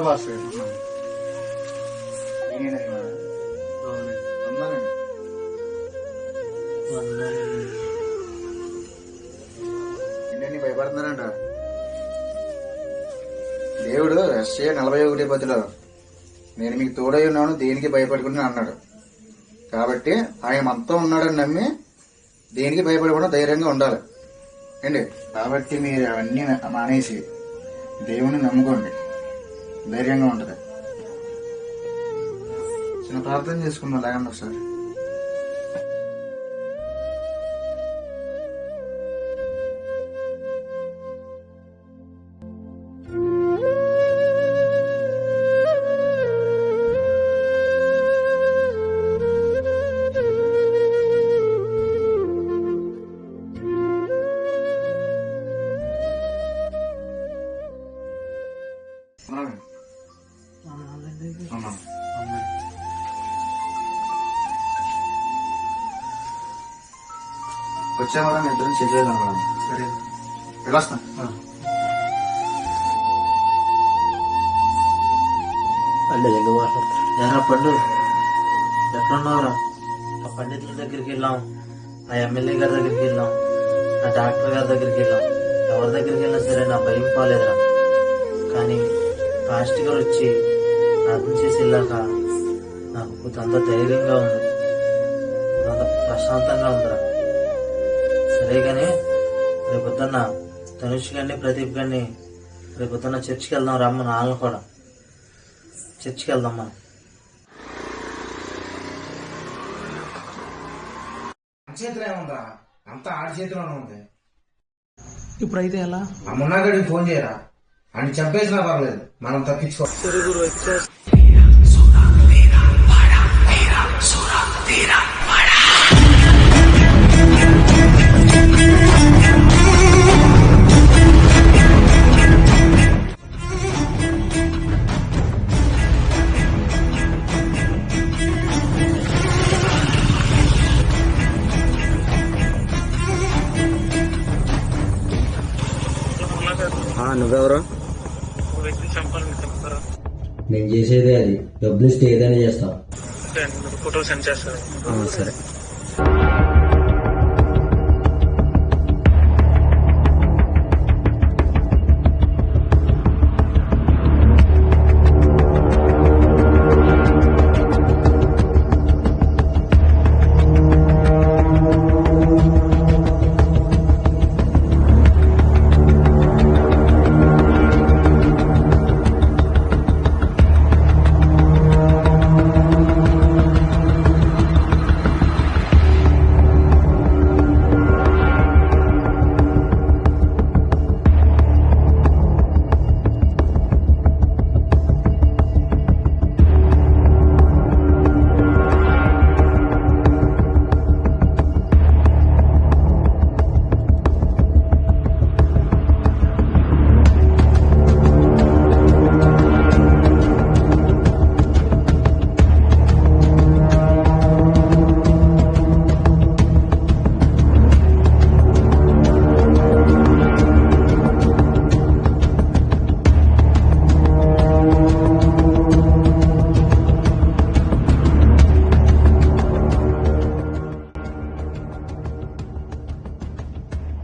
Boss ఏంటండి భయపడుతున్నారంట? దేవుడు యెషయా 41:10 నేను మీకు తోడై ఉన్నాను, దేనికి భయపడకుండా అన్నాడు. కాబట్టి ఆయన మనతో ఉన్నాడని నమ్మి దేనికి భయపడకుండా ధైర్యంగా ఉండాలి అండి. కాబట్టి మీరు అవన్నీ మానేసి దేవుని నమ్ముకోండి, ధైర్యంగా ఉంటుంది. చిన్న ప్రార్థన చేసుకున్నాం లేకండి ఒకసారి. వచ్చా మేడం, ఇద్దరం చెక్ చేద్దాం మేడం. సరే వెళ్ళొస్తా. పండు దగ్గర మాట్లాడతారా పండు? ఎట్లున్నావురా? ఆ పండితుల దగ్గరికి వెళ్ళాం, ఆ ఎమ్మెల్యే గారి దగ్గరికి వెళ్ళాం, ఆ డాక్టర్ గారి దగ్గరికి వెళ్ళాం. ఎవరి దగ్గరికి వెళ్ళినా సరే నా భయం పోలేదురా. కానీ పాస్టర్ గారు వచ్చి ప్రార్థన చేసి వెళ్ళాక నాకు కొంత ధైర్యంగా ఉంది, కొంత ప్రశాంతంగా ఉందిరా. సరేగానే రేపొద్దున్న ధనుష్ గారిని ప్రదీప్ గారిని రేపొద్దున్న చర్చికి వెళ్దాం. రమ్మ నాన్న కూడా చర్చికి వెళ్దాం. మనం చేతిలో ఏముందా? అంతా ఆడి చేతిలోనే ఉంది. ఇప్పుడైతే ఎలా? ఆ మున్నాగడికి ఫోన్ చేయరా, అని చంపేసినా పర్లేదు, మనం తప్పించుకో. నువ్వెవరు? నేను చేసేదే అది. డబ్బులు ఇస్తే ఏదైనా చేస్తావు. ఫోటో సెండ్ చేస్తాను. సరే.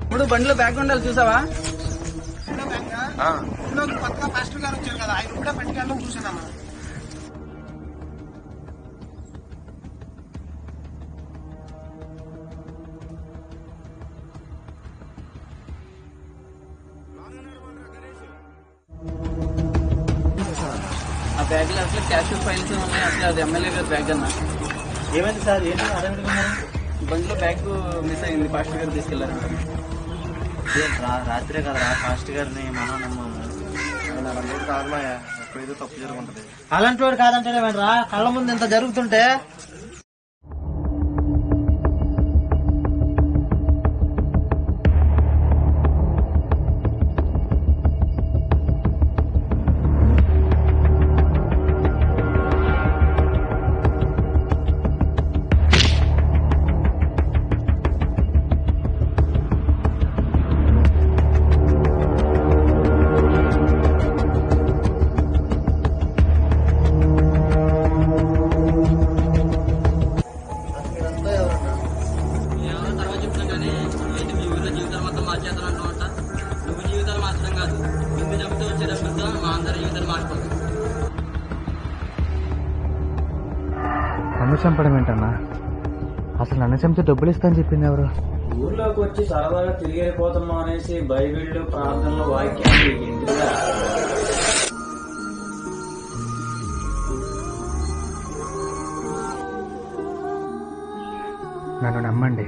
ఇప్పుడు బండిలో బ్యాగ్ ఉండాలి, చూసావా? కొత్తగా పాస్టర్ గారు వచ్చారు కదా, ఆయన కూడా పట్టుకెళ్ళడం చూసానమ్మా. ఆ బ్యాగ్ లో అసలు క్యాష్ ఫైల్స్ ఉన్నాయి. అసలు అది ఎమ్మెల్యే గారి బ్యాగ్ అన్న. ఏమైంది సార్? ఏంటి అడగడుగున్నారు? బండిలో బ్యాగ్ మిస్ అయింది, పాస్టర్ గారు తీసుకెళ్లారు. రాత్రే కదరా పాస్ట్ గారిని మనం నమ్మాము. ఏదో తప్పు జరుగుతుంది. అలాంటి వాడు కాదంటేనే రా, కళ్ళ ముందు ఇంత జరుగుతుంటే. ఇచ్చే డబ్బులతో మా అందరి జీవితాలు మారిపోతుంది. నన్ను చంపడం ఏంటన్నా? అసలు నన్ను చంపితే డబ్బులు ఇస్తా అని చెప్పింది ఎవరు? ఊర్లోకి వచ్చి సరదాగా తిరిగి వెళ్ళిపోతున్నాం అనేసి బైబిళ్ళు ప్రార్థనలు వాక్యాలు ఇంటిగా నన్ను నమ్మండి,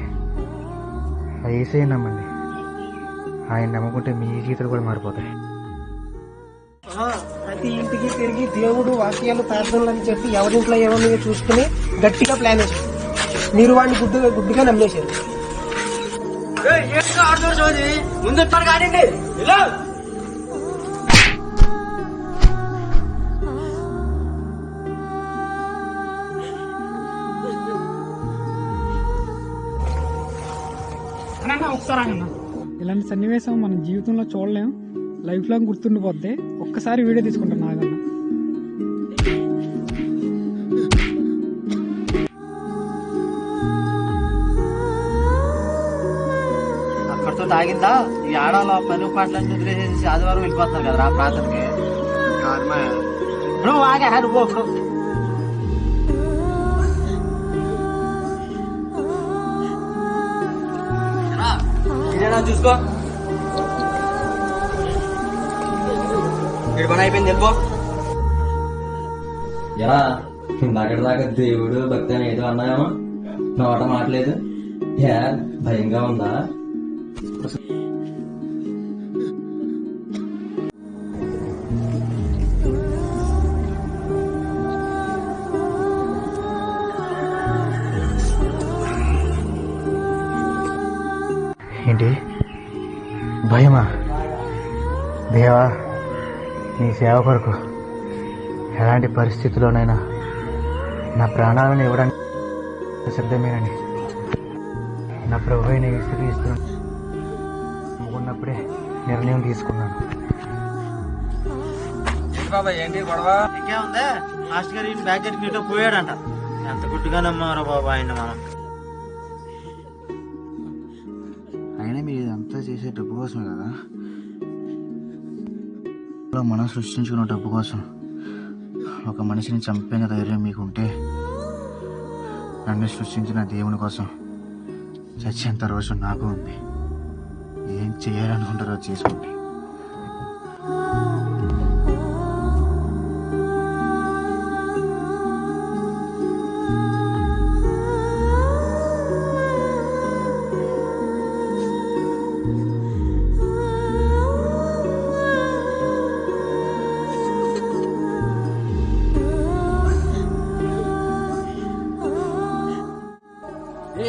ఆ యేసయ్య నమ్మండి. ఆయన నమ్ముకుంటే మీ జీవితాలు కూడా మారిపోతాయి. ప్రతి ఇంటికి తిరిగి దేవుడు వాక్యాలు ప్రార్థనలు అని చెప్పి ఎవరింట్లో ఏమో మీరు చూసుకుని గట్టిగా ప్లాన్ వేసారు. మీరు వాడిని గుడ్డిగా నమ్మేశారు. ముందు కాదండి ఇలాంటి సన్నివేశం మన జీవితంలో చూడలేం, లైఫ్ లాంగ్ గుర్తుండిపోద్ది. ఒక్కసారి వీడియో తీసుకుంటాను నాగన్న. అక్కడితో తాగిందా ఈ ఆడవాళ్ళు పని పాటలన్నీ వదిలేసేసి ఆదివారం వెళ్ళిపోతున్నారు కదా ఆ ప్రాంతానికి. నువ్వు ఆగా నువ్వు చూసుకో పని అయిపోయింది వెళ్ళిపో. ఎలా ఇందాకటి దాకా దేవుడు భక్తి అని ఏదో అన్నాయేమో, నోట మాట్లేదు. భయంగా ఉందా? ఏంటి భయమా? దేవా, నీ సేవ కొరకు ఎలాంటి పరిస్థితుల్లోనైనా నా ప్రాణాలను ఇవ్వడానికి సిద్ధమేనని నా ప్రభు అయిన యేసుక్రీస్తు నమ్ముకున్నప్పుడే నిర్ణయం తీసుకున్నాను. బాబా ఏంటి గొడవ? ఇంకేముందే, మాస్టర్ గారు బ్యాగ్ గడికి నీతో పోయాడంట. ఎంత గుడ్డుగా నమ్మారో బాబా ఆయన మనం. అయినా మీరు ఇదంతా చేసే డబ్బు కోసమే కదా? మనం సృష్టించుకున్న డబ్బు కోసం ఒక మనిషిని చంపేంత ధైర్యం మీకుంటే, నన్ను సృష్టించిన దేవుని కోసం చచ్చేంత రోజు నాకు ఉంది. ఏం చేయాలనుకుంటారో చేసుకోండి.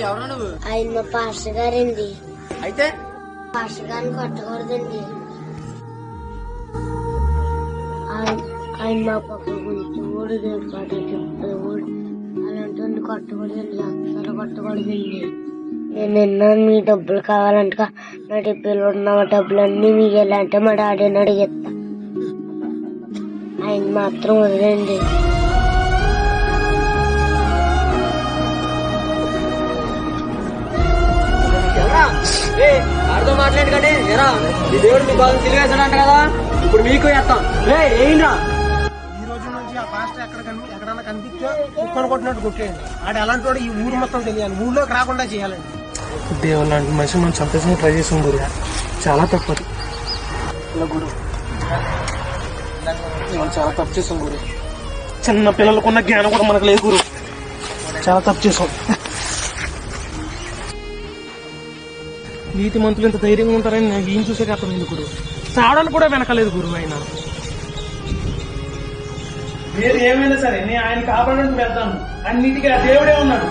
ఎవరా నువ్వు? ఆయన మా పాస్టర్ గారండి. అయితే పాస్టర్ గారిని కొట్టకూడదండి. ఆయన మా పక్క గురించి ఊడి పాట చెప్పేవాడు. అలాంటి కొట్టకూడదండి, అసలు కొట్టకూడదండి. నేను విన్నాను మీ డబ్బులు కావాలంట. నా డబ్బులు ఉన్న డబ్బులన్నీ మీకు ఎలా అంటే మా డాడీని అడిగేస్తా. ఆయన మాత్రం వదిలేండి. ఆడితో మాట్లాడకండి. ఎరా ఈ దేవుడు మీ బాగా తెలివేసాడంట కదా, ఇప్పుడు మీకు వేస్తాం. ఏంట్రా ఈ రోజు నుంచి ఆ పాస్టర్ ఎక్కడన్నా కనిపిస్తే కుక్కను కొట్టినట్టు కొట్టేయండి. ఆడు ఎలాంటి వాడు ఈ ఊరు మొత్తం తెలియాలి, ఊళ్ళోకి రాకుండా చేయాలండి. దేవుడు లాంటి మనిషి మనం చంపేసిన ట్రై చేసాం గురు, చాలా తప్పదు. గురు మనం చాలా తప్పు చేసాం గురు. చిన్న పిల్లలకున్న జ్ఞానం కూడా మనకు లేదు గురు, చాలా తప్పు చేసాం. నీతి మంతులు ఇంత ధైర్యంగా ఉంటారని నాకు ఏం చూసాక అర్థమైంది గురు. చావడానికి కూడా వెనకలేదు గురువు ఆయన. మీరు ఏమైనా సరే నేను ఆయన కాపాడడానికి వెళ్తాను. అన్నిటికీ ఆ దేవుడే ఉన్నాడు.